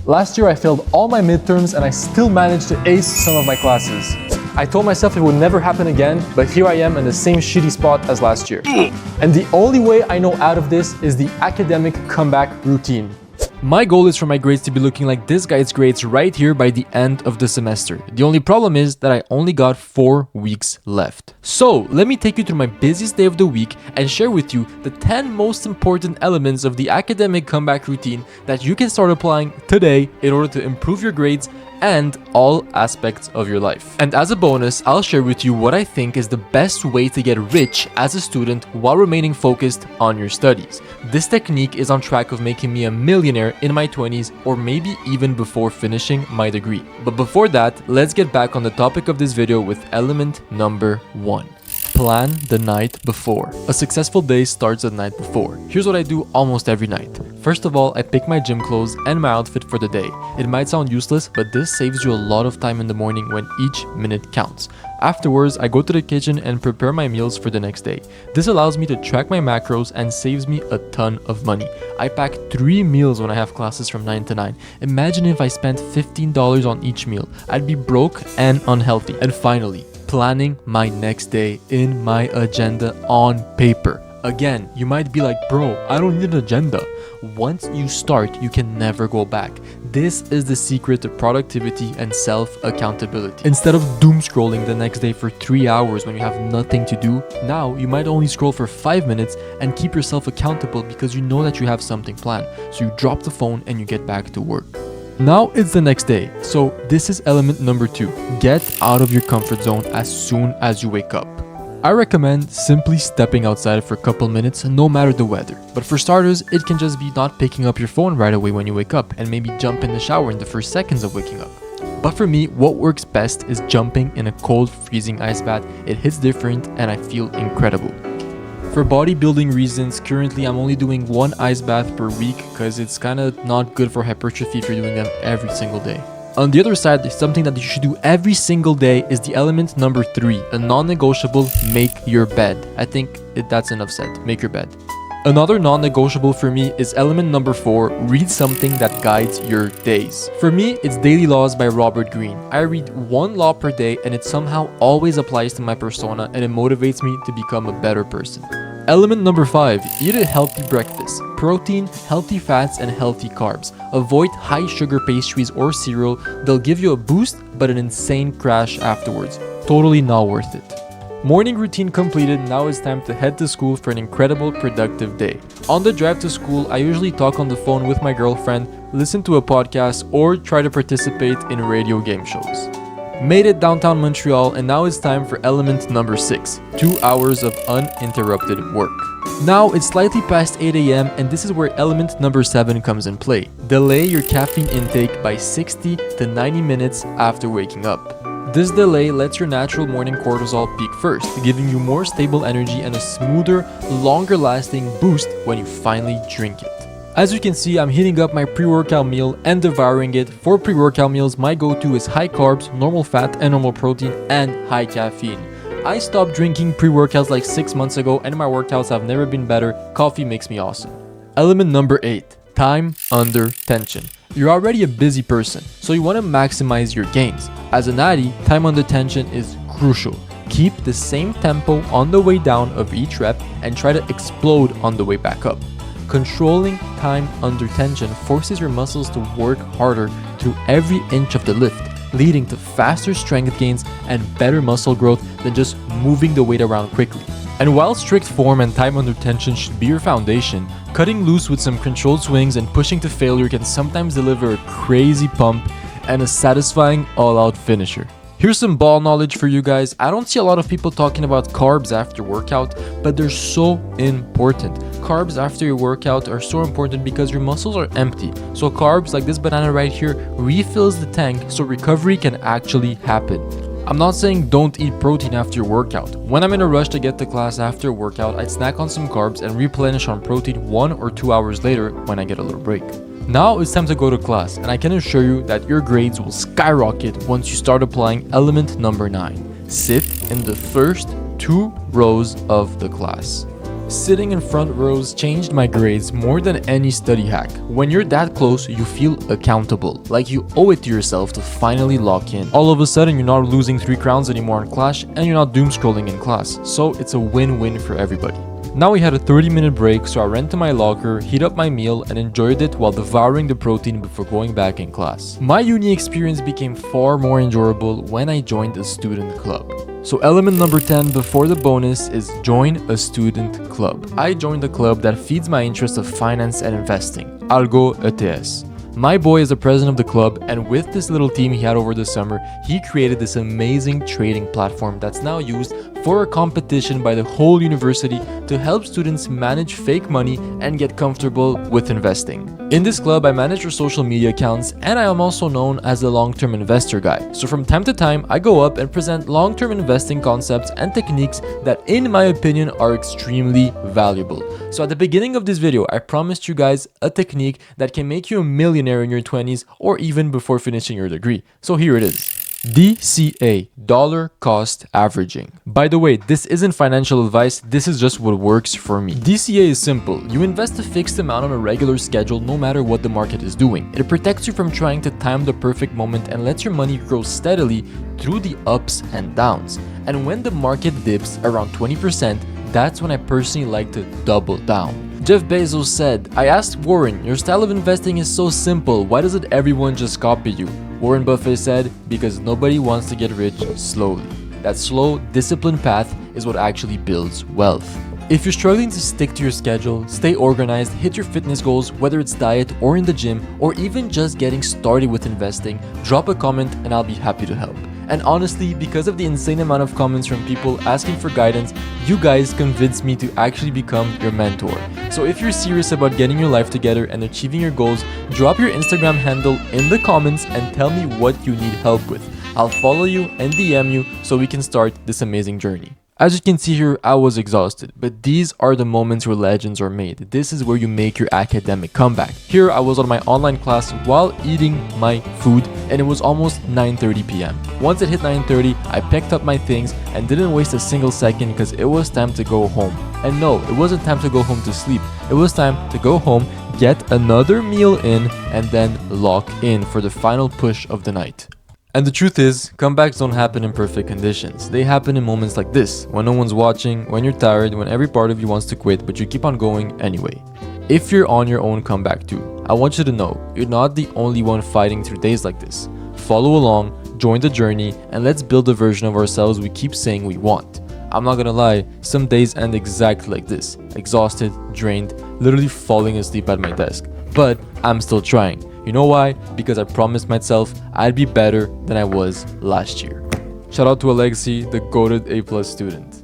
Last year I failed all my midterms and I still managed to ace some of my classes. I told myself it would never happen again, but here I am in the same shitty spot as last year. And the only way I know out of this is the academic comeback routine. My goal is for my grades to be looking like this guy's grades right here by the end of the semester. The only problem is that I only got 4 weeks left. So let me take you through my busiest day of the week and share with you the 10 most important elements of the academic comeback routine that you can start applying today in order to improve your grades and all aspects of your life. And as a bonus, I'll share with you what I think is the best way to get rich as a student while remaining focused on your studies. This technique is on track of making me a millionaire in my 20s or maybe even before finishing my degree. But before that, let's get back on the topic of this video with element number 1. Plan the night before. A successful day starts the night before. Here's what I do almost every night. First of all, I pick my gym clothes and my outfit for the day. It might sound useless, but this saves you a lot of time in the morning when each minute counts. Afterwards, I go to the kitchen and prepare my meals for the next day. This allows me to track my macros and saves me a ton of money. I pack 3 meals when I have classes from 9 to 9. Imagine if I spent $15 on each meal. I'd be broke and unhealthy. And finally, planning my next day in my agenda on paper. Again, you might be like, bro, I don't need an agenda. Once you start, you can never go back. This is the secret to productivity and self-accountability. Instead of doom scrolling the next day for 3 hours when you have nothing to do, now you might only scroll for 5 minutes and keep yourself accountable because you know that you have something planned. So you drop the phone and you get back to work. Now it's the next day, so this is element number 2. Get out of your comfort zone as soon as you wake up. I recommend simply stepping outside for a couple minutes no matter the weather. But for starters, it can just be not picking up your phone right away when you wake up and maybe jump in the shower in the first seconds of waking up. But for me, what works best is jumping in a cold, freezing ice bath. It hits different and I feel incredible. For bodybuilding reasons, currently I'm only doing 1 ice bath per week because it's kind of not good for hypertrophy if you're doing them every single day. On the other side, something that you should do every single day is the element number 3, a non-negotiable: make your bed. I think that's enough said. Make your bed. Another non-negotiable for me is element number 4, read something that guides your days. For me, it's Daily Laws by Robert Greene. I read 1 law per day and it somehow always applies to my persona and it motivates me to become a better person. Element number 5, eat a healthy breakfast. Protein, healthy fats, and healthy carbs. Avoid high sugar pastries or cereal. They'll give you a boost, but an insane crash afterwards. Totally not worth it. Morning routine completed, now it's time to head to school for an incredible productive day. On the drive to school, I usually talk on the phone with my girlfriend, listen to a podcast, or try to participate in radio game shows. Made it downtown Montreal, and now it's time for element number 6, 2 hours of uninterrupted work. Now it's slightly past 8 a.m. and this is where element number 7 comes in play. Delay your caffeine intake by 60 to 90 minutes after waking up. This delay lets your natural morning cortisol peak first, giving you more stable energy and a smoother, longer lasting boost when you finally drink it. As you can see, I'm heating up my pre-workout meal and devouring it. For pre-workout meals, my go-to is high carbs, normal fat and normal protein, and high caffeine. I stopped drinking pre-workouts like 6 months ago and my workouts have never been better. Coffee makes me awesome. Element number 8, time under tension. You're already a busy person, so you want to maximize your gains. As a natty, time under tension is crucial. Keep the same tempo on the way down of each rep and try to explode on the way back up. Controlling time under tension forces your muscles to work harder through every inch of the lift, leading to faster strength gains and better muscle growth than just moving the weight around quickly. And while strict form and time under tension should be your foundation, cutting loose with some controlled swings and pushing to failure can sometimes deliver a crazy pump and a satisfying all-out finisher. Here's some ball knowledge for you guys. I don't see a lot of people talking about carbs after workout, but they're so important. Carbs after your workout are so important because your muscles are empty. So carbs like this banana right here refills the tank so recovery can actually happen. I'm not saying don't eat protein after your workout. When I'm in a rush to get to class after a workout, I'd snack on some carbs and replenish on protein 1 or 2 hours later when I get a little break. Now it's time to go to class, and I can assure you that your grades will skyrocket once you start applying element number 9. Sit in the first 2 rows of the class. Sitting in front rows changed my grades more than any study hack. When you're that close, you feel accountable, like you owe it to yourself to finally lock in. All of a sudden, you're not losing 3 crowns anymore in class, and you're not doom scrolling in class. So it's a win-win for everybody. Now we had a 30-minute break, so I ran to my locker, heat up my meal, and enjoyed it while devouring the protein before going back in class. My uni experience became far more enjoyable when I joined a student club. So element number 10 before the bonus is join a student club. I joined a club that feeds my interest of finance and investing, Algo ETS. My boy is the president of the club, and with this little team he had over the summer, he created this amazing trading platform that's now used for a competition by the whole university to help students manage fake money and get comfortable with investing. In this club, I manage your social media accounts, and I am also known as the long-term investor guy. So from time to time, I go up and present long-term investing concepts and techniques that, in my opinion, are extremely valuable. So at the beginning of this video, I promised you guys a technique that can make you a millionaire in your 20s or even before finishing your degree. So here it is. DCA, dollar cost averaging. By the way, this isn't financial advice, this is just what works for me. DCA is simple. You invest a fixed amount on a regular schedule no matter what the market is doing. It protects you from trying to time the perfect moment and lets your money grow steadily through the ups and downs. And when the market dips around 20%, that's when I personally like to double down. Jeff Bezos said, I asked Warren, your style of investing is so simple, why doesn't everyone just copy you? Warren Buffett said, because nobody wants to get rich slowly. That slow, disciplined path is what actually builds wealth. If you're struggling to stick to your schedule, stay organized, hit your fitness goals, whether it's diet or in the gym, or even just getting started with investing, drop a comment and I'll be happy to help. And honestly, because of the insane amount of comments from people asking for guidance, you guys convinced me to actually become your mentor. So if you're serious about getting your life together and achieving your goals, drop your Instagram handle in the comments and tell me what you need help with. I'll follow you and DM you so we can start this amazing journey. As you can see here, I was exhausted, but these are the moments where legends are made. This is where you make your academic comeback. Here, I was on my online class while eating my food, and it was almost 9:30 p.m. Once it hit 9:30, I picked up my things and didn't waste a single second because it was time to go home. And no, it wasn't time to go home to sleep. It was time to go home, get another meal in, and then lock in for the final push of the night. And the truth is, comebacks don't happen in perfect conditions. They happen in moments like this, when no one's watching, when you're tired, when every part of you wants to quit, but you keep on going anyway. If you're on your own comeback too, I want you to know, you're not the only one fighting through days like this. Follow along, join the journey, and let's build the version of ourselves we keep saying we want. I'm not gonna lie, some days end exactly like this. Exhausted, drained, literally falling asleep at my desk. But I'm still trying. You know why? Because I promised myself I'd be better than I was last year. Shout out to Alexi, the goated A+ student.